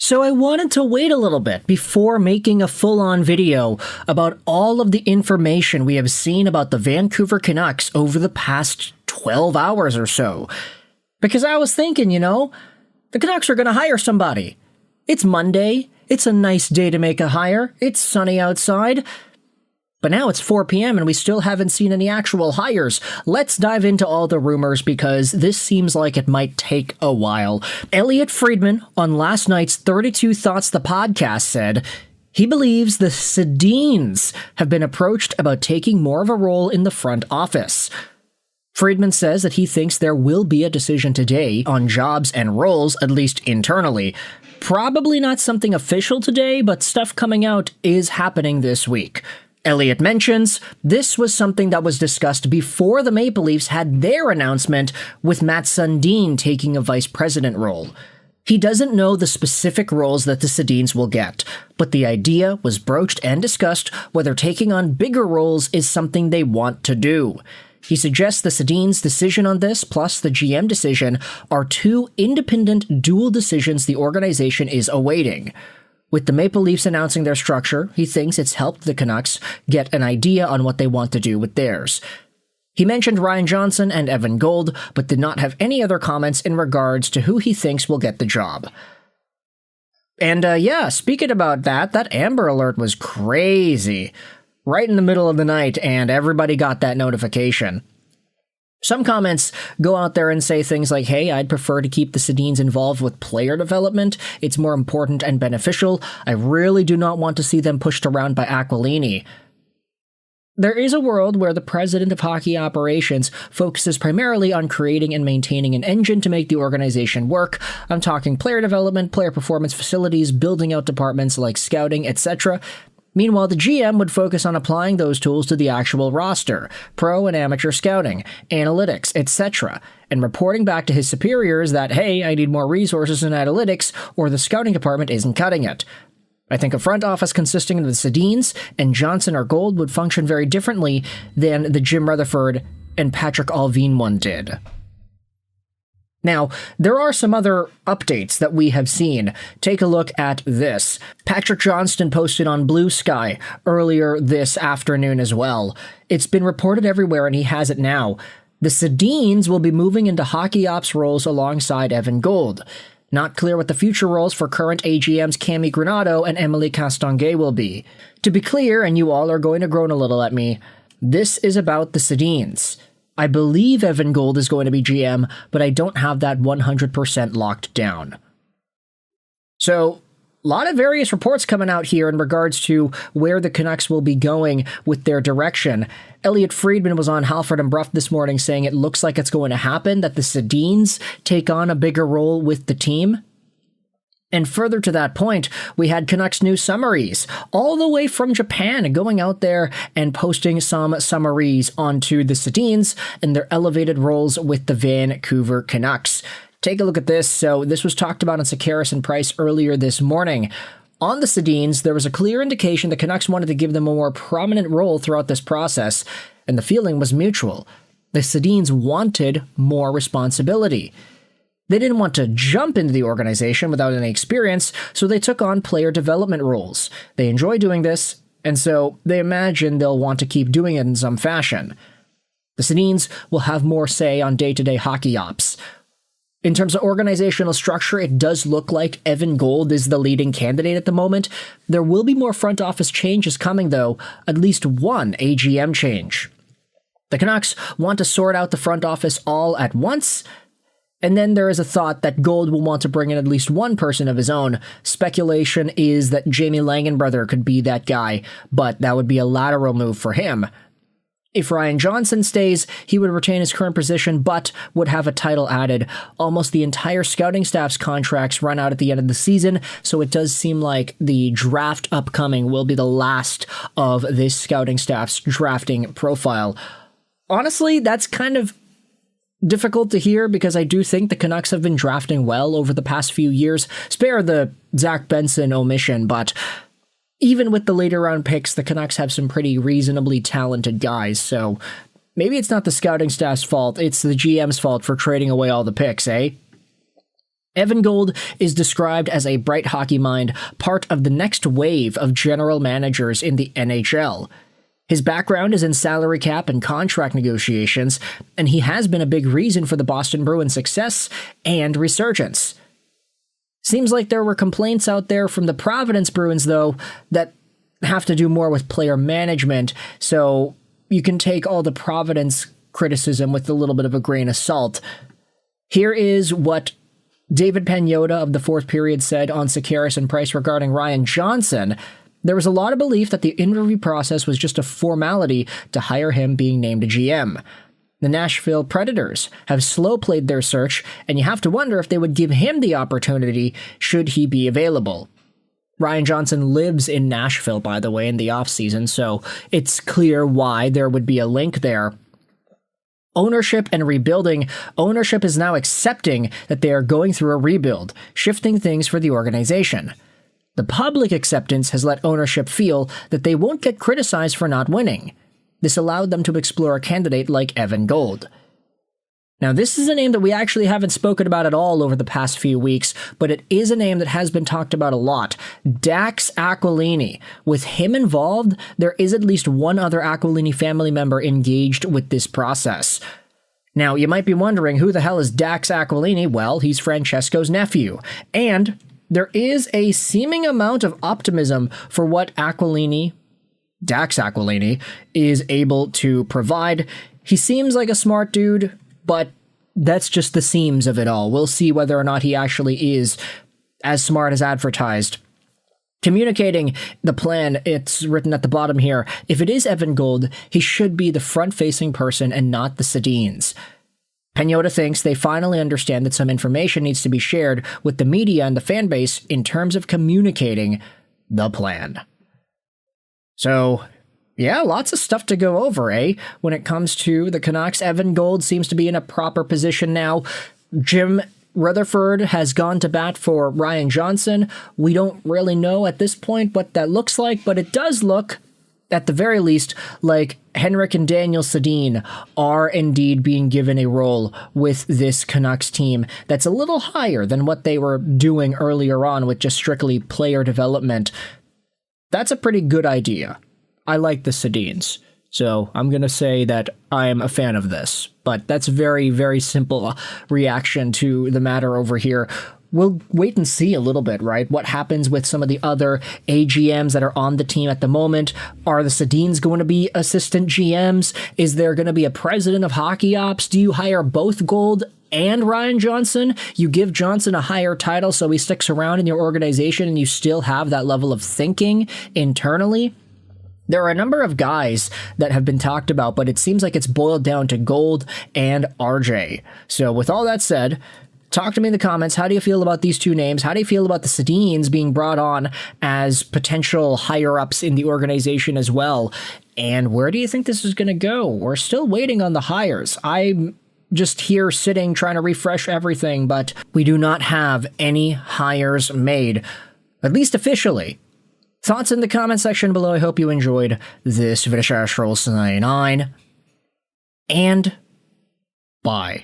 So I wanted to wait a little bit before making a full-on video about all of the information we have seen about the Vancouver Canucks over the past 12 hours or so. Because I was thinking, the Canucks are going to hire somebody. It's Monday. It's a nice day to make a hire. It's sunny outside. But now it's 4 p.m. and we still haven't seen any actual hires. Let's dive into all the rumors because this seems like it might take a while. Elliotte Friedman on last night's 32 Thoughts the podcast said he believes the Sedins have been approached about taking more of a role in the front office. Friedman says that he thinks there will be a decision today on jobs and roles, at least internally. Probably not something official today, but stuff coming out is happening this week. Elliotte mentions this was something that was discussed before the Maple Leafs had their announcement with Mats Sundin taking a vice president role. He doesn't know the specific roles that the Sedins will get, but the idea was broached and discussed whether taking on bigger roles is something they want to do. He suggests the Sedins' decision on this plus the GM decision are two independent dual decisions the organization is awaiting. With the Maple Leafs announcing their structure, he thinks it's helped the Canucks get an idea on what they want to do with theirs. He mentioned Ryan Johnson and Evan Gold, but did not have any other comments in regards to who he thinks will get the job. And speaking about that Amber Alert was crazy. Right in the middle of the night, and everybody got that notification. Some comments go out there and say things like, hey, I'd prefer to keep the Sedins involved with player development. It's more important and beneficial. I really do not want to see them pushed around by Aquilini. There is a world where the president of hockey operations focuses primarily on creating and maintaining an engine to make the organization work. I'm talking player development, player performance facilities, building out departments like scouting, etc. Meanwhile, the GM would focus on applying those tools to the actual roster, pro and amateur scouting, analytics, etc., and reporting back to his superiors that, hey, I need more resources in analytics, or the scouting department isn't cutting it. I think a front office consisting of the Sedins and Johnson or Gold would function very differently than the Jim Rutherford and Patrick Allvin one did. Now, there are some other updates that we have seen. Take a look at this. Patrick Johnston posted on Blue Sky earlier this afternoon as well. It's been reported everywhere and he has it now. The Sedins will be moving into hockey ops roles alongside Evan Gold. Not clear what the future roles for current AGMs Cami Granato and Emily Castonguay will be. To be clear, and you all are going to groan a little at me, this is about the Sedins. I believe Evan Gold is going to be GM, but I don't have that 100% locked down. So, a lot of various reports coming out here in regards to where the Canucks will be going with their direction. Elliotte Friedman was on Halford and Bruff this morning saying it looks like it's going to happen, that the Sedins take on a bigger role with the team. And further to that point, we had Canucks news summaries all the way from Japan going out there and posting some summaries onto the Sedins and their elevated roles with the Vancouver Canucks. Take a look at this. So this was talked about on Sakaris and Price earlier this morning. On the Sedins, there was a clear indication the Canucks wanted to give them a more prominent role throughout this process, and the feeling was mutual. The Sedins wanted more responsibility. They didn't want to jump into the organization without any experience, so they took on player development roles. They enjoy doing this, and so they imagine they'll want to keep doing it in some fashion. The Sedins will have more say on day-to-day hockey ops. In terms of organizational structure, it does look like Evan Gold is the leading candidate at the moment. There will be more front office changes coming, though, at least one AGM change. The Canucks want to sort out the front office all at once, and then there is a thought that Gold will want to bring in at least one person of his own. Speculation is that Jamie Langenbrother could be that guy, but that would be a lateral move for him. If Ryan Johnson stays, he would retain his current position, but would have a title added. Almost the entire scouting staff's contracts run out at the end of the season, so it does seem like the draft upcoming will be the last of this scouting staff's drafting profile. Honestly, that's kind of difficult to hear because I do think the Canucks have been drafting well over the past few years. Spare the Zach Benson omission, but even with the later round picks, the Canucks have some pretty reasonably talented guys, so maybe it's not the scouting staff's fault, it's the GM's fault for trading away all the picks, eh? Evan Gold is described as a bright hockey mind, part of the next wave of general managers in the NHL. His background is in salary cap and contract negotiations, and he has been a big reason for the Boston Bruins' success and resurgence. Seems like there were complaints out there from the Providence Bruins, though, that have to do more with player management, so you can take all the Providence criticism with a little bit of a grain of salt. Here is what David Pagnotta of the Fourth Period said on Sekeres and Price regarding Ryan Johnson. There was a lot of belief that the interview process was just a formality to hire him being named a GM. The Nashville Predators have slow-played their search, and you have to wonder if they would give him the opportunity should he be available. Ryan Johnson lives in Nashville, by the way, in the offseason, so it's clear why there would be a link there. Ownership and rebuilding. Ownership is now accepting that they are going through a rebuild, shifting things for the organization. The public acceptance has let ownership feel that they won't get criticized for not winning. This allowed them to explore a candidate like Evan Gold. Now, this is a name that we actually haven't spoken about at all over the past few weeks, but it is a name that has been talked about a lot. Dax Aquilini. With him involved, there is at least one other Aquilini family member engaged with this process. Now, you might be wondering, who the hell is Dax Aquilini? Well, he's Francesco's nephew. And there is a seeming amount of optimism for what Dax Aquilini, is able to provide. He seems like a smart dude, but that's just the seams of it all. We'll see whether or not he actually is as smart as advertised. Communicating the plan, it's written at the bottom here. If it is Evan Gold, he should be the front-facing person and not the Sedins. Pagnotta thinks they finally understand that some information needs to be shared with the media and the fan base in terms of communicating the plan. So, yeah, lots of stuff to go over, eh? When it comes to the Canucks, Evan Gold seems to be in a proper position now. Jim Rutherford has gone to bat for Ryan Johnson. We don't really know at this point what that looks like, but it does look, at the very least, like Henrik and Daniel Sedin are indeed being given a role with this Canucks team that's a little higher than what they were doing earlier on with just strictly player development. That's a pretty good idea. I like the Sedins, so I'm going to say that I am a fan of this. But that's very, very simple reaction to the matter over here. We'll wait and see a little bit, right? What happens with some of the other AGMs that are on the team at the moment? Are the Sedins going to be assistant GMs? Is there going to be a president of hockey ops? Do you hire both Gold and Ryan Johnson? You give Johnson a higher title so he sticks around in your organization and you still have that level of thinking internally? There are a number of guys that have been talked about, but it seems like it's boiled down to Gold and RJ. So with all that said, talk to me in the comments. How do you feel about these two names? How do you feel about the Sedins being brought on as potential higher-ups in the organization as well? And where do you think this is going to go? We're still waiting on the hires. I'm just here sitting trying to refresh everything, but we do not have any hires made, at least officially. Thoughts in the comment section below. I hope you enjoyed this video. And bye.